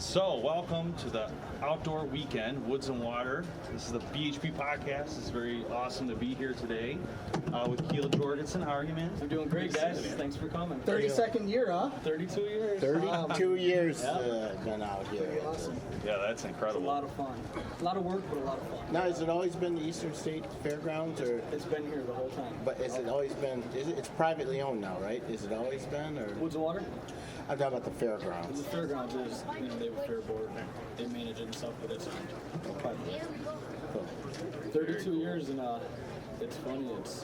So, welcome to the outdoor weekend, Woods and Water. This is the BHP podcast. It's very awesome to be here today with Keela Jorgensen. How are you, man? I'm doing great, guys. Thanks for coming. 32nd year, huh? 32 years. 32 years been out here. Pretty awesome. Yeah, that's incredible. It's a lot of fun. A lot of work, but a lot of fun. Now, has it always been the Eastern State Fairgrounds, or? It's been here the whole time. But has it always been? It's privately owned now, right? Is it always been, or? Woods and Water? I'm talking about the fairgrounds. The fairgrounds is, they have a fair board. They manage it and stuff, but it's private. 32 years, and it's funny. It's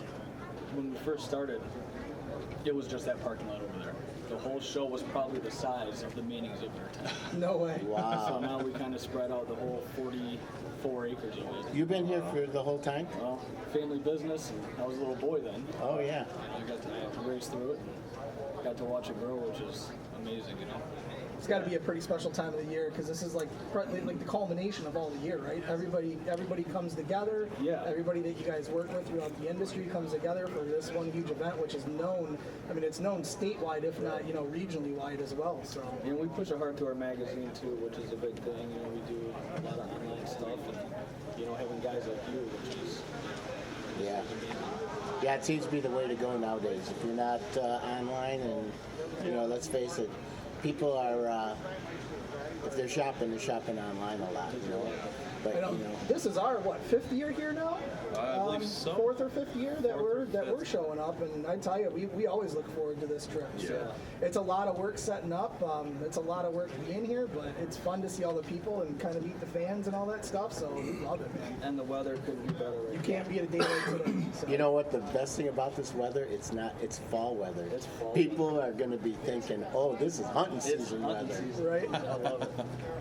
when we first started, it was just that parking lot over there. The whole show was probably the size of the main exhibitor tent. No way. Wow. So now we kind of spread out the whole 44 acres of it. You've been here for the whole time? Well, family business, and I was a little boy then. Oh yeah. I got to race through it and got to watch it grow, which is amazing, you know. It's got to be a pretty special time of the year because this is like the culmination of all the year, right? Everybody comes together. Yeah. Everybody that you guys work with throughout the industry comes together for this one huge event, which is known. I mean, it's known statewide, if not regionally wide as well. So. And we push it hard through our magazine too, which is a big thing. We do a lot of online stuff, and having guys like you, which is. Yeah. Yeah, it seems to be the way to go nowadays. If you're not online, and let's face it, people are. If they're shopping online a lot, But this is our fifth year here now. I believe so. Fourth or fifth year that we're showing up, and I tell you, we always look forward to this trip. Yeah. So it's a lot of work setting up. It's a lot of work being here, but it's fun to see all the people and kind of meet the fans and all that stuff. So we love it, man. And the weather couldn't be better. You can't beat a day like today. So. You know what? The best thing about this weather, it's fall weather. It's fall. People are going to be thinking, "Oh, this is hunting It's season hunting weather." season. Right? I love it.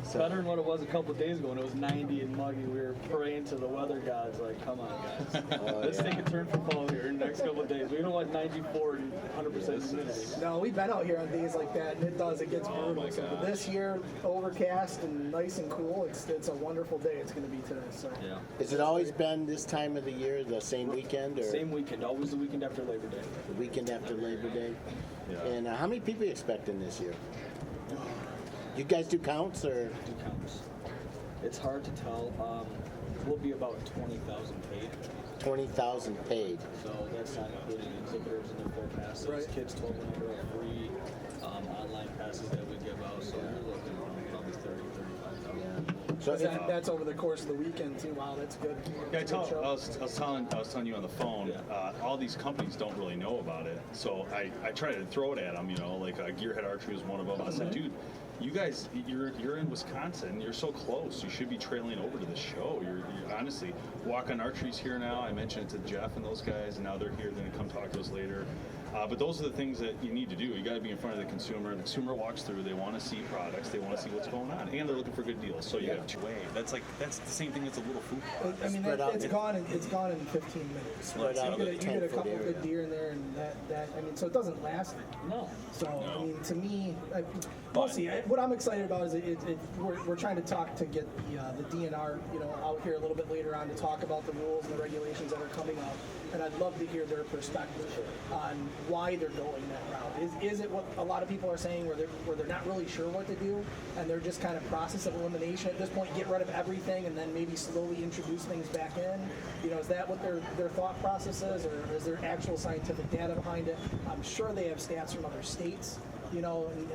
So- Better than what it was a couple of days ago when it was 90 and muggy. We were praying to the weather gods, like, come on, guys. Let's take a turn for fall here in the next couple of days. We don't want 94 and 100% humidity. No, we've been out here on days like that, and it gets brutal. my So gosh. this year, overcast and nice and cool. It's a wonderful day. It's going to be today. So. Yeah. Has it always been this time of the year, the same weekend, or Same weekend, always the weekend after Labor Day. the weekend after Labor Day? Yeah. And how many people are you expecting this year? You guys do counts, or? Two counts. It's hard to tell. We'll be about 20,000 paid. 20,000 paid. So that's not including exhibitors and their full passes. Right. Kids 12 and under are free. Online passes that we give out. So we're looking at probably 35,000. So That's over the course of the weekend too. Wow, that's good. Yeah, That's a good show. I was telling you on the phone. All these companies don't really know about it, so I try to throw it at them. Like Gearhead Archery was one of them. I said, dude, you guys, you're in Wisconsin. You're so close. You should be trailing over to the show. You're honestly, Walk On Archery's here now. I mentioned it to Jeff and those guys, and now they're here. They're gonna come talk to us later. But those are the things that you need to do. You got to be in front of the consumer. The consumer walks through. They want to see products. They want to see what's going on, and they're looking for good deals. So you have two way. That's the same thing as a little food plot. I mean, Spread out. it's gone in 15 minutes. Spread out You over get a 10-foot couple area. good deer in there, and that I mean, so it doesn't last long. No. So No. I mean, to me, we'll see. What I'm excited about is we're trying to talk to get the DNR out here a little bit later on to talk about the rules and the regulations that are coming up, and I'd love to hear their perspective on why they're going that route. Is it what a lot of people are saying, where they're not really sure what to do, and they're just kind of process of elimination at this point, get rid of everything, and then maybe slowly introduce things back in? Is that what their thought process is, or is there actual scientific data behind it? I'm sure they have stats from other states, and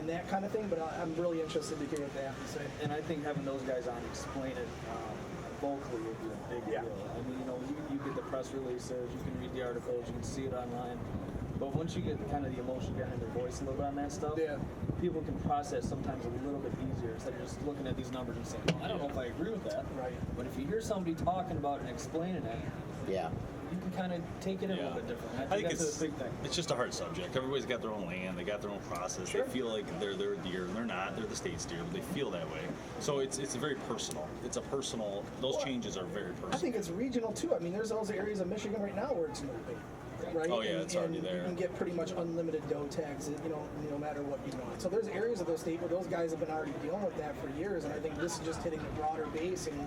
that kind of thing, but I'm really interested to hear what they have to say. And I think having those guys on explain it vocally would be a big deal. I mean, you get the press releases, you can read the articles, you can see it online. But once you get kind of the emotion behind their voice a little bit on that stuff, people can process sometimes a little bit easier instead of just looking at these numbers and saying, well, I don't know if I agree with that. Right. But if you hear somebody talking about it and explaining it, Yeah. you can kind of take it in a little bit different. I think that's a big thing. It's just a hard subject. Everybody's got their own land. They got their own process. Sure. They feel like they're a deer, and they're not. They're the state's deer, but they feel that way. So it's very personal. It's a personal. Those changes are very personal. I think it's regional too. I mean, there's those areas of Michigan right now where it's no big, right? Oh, yeah, it's already and there. You can get pretty much unlimited doe tags, no matter what you want. So there's areas of the state where those guys have been already dealing with that for years, and I think this is just hitting a broader base and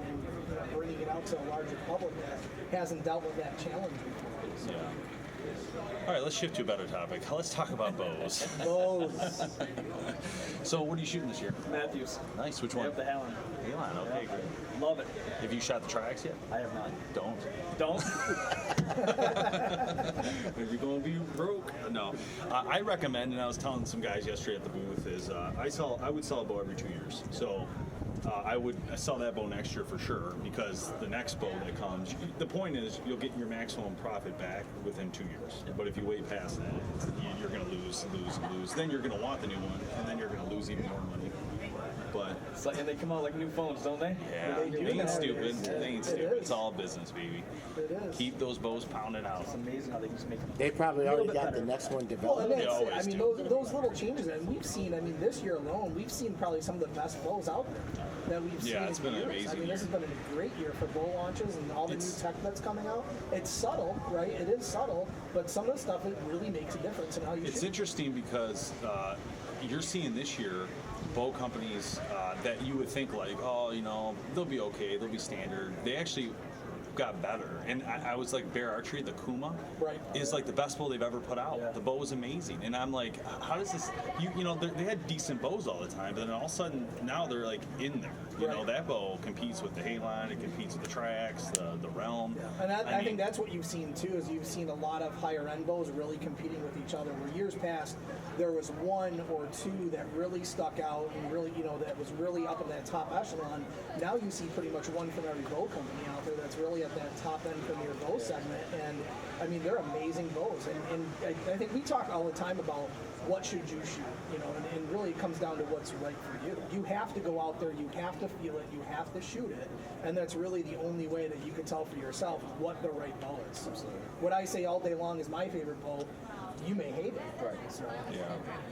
bringing it out to a larger public that hasn't dealt with that challenge before. So. Yeah. All right, let's shift to a better topic. Let's talk about bows. Those. So, what are you shooting this year? Matthews. Nice. Which one? Yep, the Helen. Halon. Okay, great. Love it. Have you shot the tracks yet? I have not. Don't. Don't. If you're going to be broke. No. I recommend, and I was telling some guys yesterday at the booth, is I would sell a bow every 2 years. So I would sell that bow next year for sure, because the next bow that comes, the point is you'll get your maximum profit back within 2 years. But if you wait past that, you're going to lose. Then you're going to want the new one, and then you're going to lose even more money. But It's like, and they come out like new phones, don't they? yeah, They do they ain't that. stupid. It They ain't is. stupid. It's all business, baby. It is. Keep those bows pounding out. It's amazing how they can just make them. They probably little already bit got better. the next one Well, and developed. that's it. I always mean, do. those little changes, and we've seen, I mean, this year alone, we've seen probably some of the best bows out there that we've seen. Yeah, it's in been an years. amazing I mean, this has year. been a great year for bow launches and all the It's- new tech that's coming out. It's subtle, right? It is subtle, but some of the stuff, it really makes a difference in how you It's shoot. interesting because you're seeing this year bow companies that you would think like, oh, you know, they'll be okay, they'll be standard. They actually got better. And I was like, Bear Archery, the Kuma, Right. is like the best bow they've ever put out. Yeah. The bow was amazing. And I'm like, how does this, you know, they had decent bows all the time, but then all of a sudden now they're like in there. You know, Right. that bow competes with the Halon, it competes with the Trax, the Realm. And I mean, think that's what you've seen too, is you've seen a lot of higher end bows really competing with each other. Where years past, there was one or two that really stuck out and really, you know, that was really up in that top echelon. Now you see pretty much one from every bow company out there that's really at that top end premier bow segment. And I mean, they're amazing bows. And I think we talk all the time about what should you shoot, you know, and really it comes down to what's right for you. You have to go out there, you have to feel it, you have to shoot it, and that's really the only way that you can tell for yourself what the right bow is. What I say all day long is my favorite bow, you may hate it. Right. So, Yeah,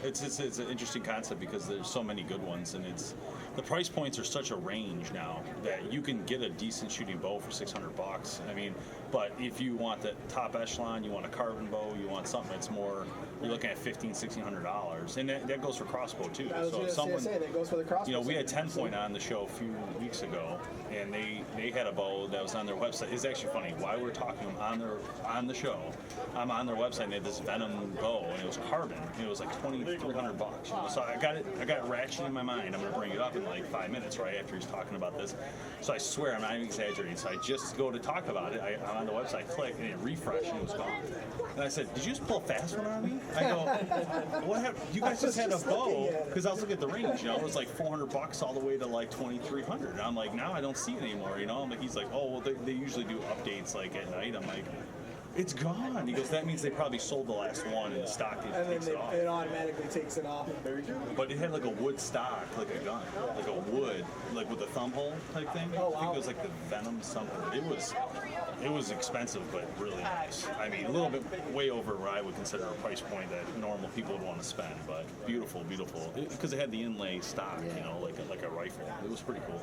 it's an interesting concept because there's so many good ones, and it's the price points are such a range now that you can get a decent shooting bow for $600. I mean, but if you want the top echelon, you want a carbon bow, you want something that's more, you're looking at $1,500-$1,600, and that goes for crossbow too. I was So going if to someone, say that goes for the crossbow. you know, we had segment. 10 Point on the show a few weeks ago, and they had a bow that was on their website. It's actually funny. While we're talking on the show, I'm on their website, and they had this Venom bow, and it was carbon. And it was like $2,300. You know? So I got it ratchet in my mind. I'm gonna bring it up in like 5 minutes, right after he's talking about this. So I swear I'm not even exaggerating. So I just go to talk about it. I'm on the website, click, and it refreshed, and it was gone. And I said, "Did you just pull a fast one on me?" I go, "What happened? You guys just had a bow?" Because I was looking at the range. You know, it was like $400 all the way to like $2,300. And I'm like, now I don't see it anymore. You know, I'm like, he's like, "Oh, well, they usually do updates like at night." I'm like, it's gone. He goes, that means they probably sold the last one and the stock And then takes it off. it automatically takes it off. But it had like a wood stock, like a gun, like a wood, like with a thumb hole type thing. Oh, I think wow. it was like the Venom something. It was expensive, but really nice. I mean, a little bit way over where I would consider a price point that normal people would want to spend, but beautiful, beautiful. Because it had the inlay stock, you know, like a rifle. It was pretty cool.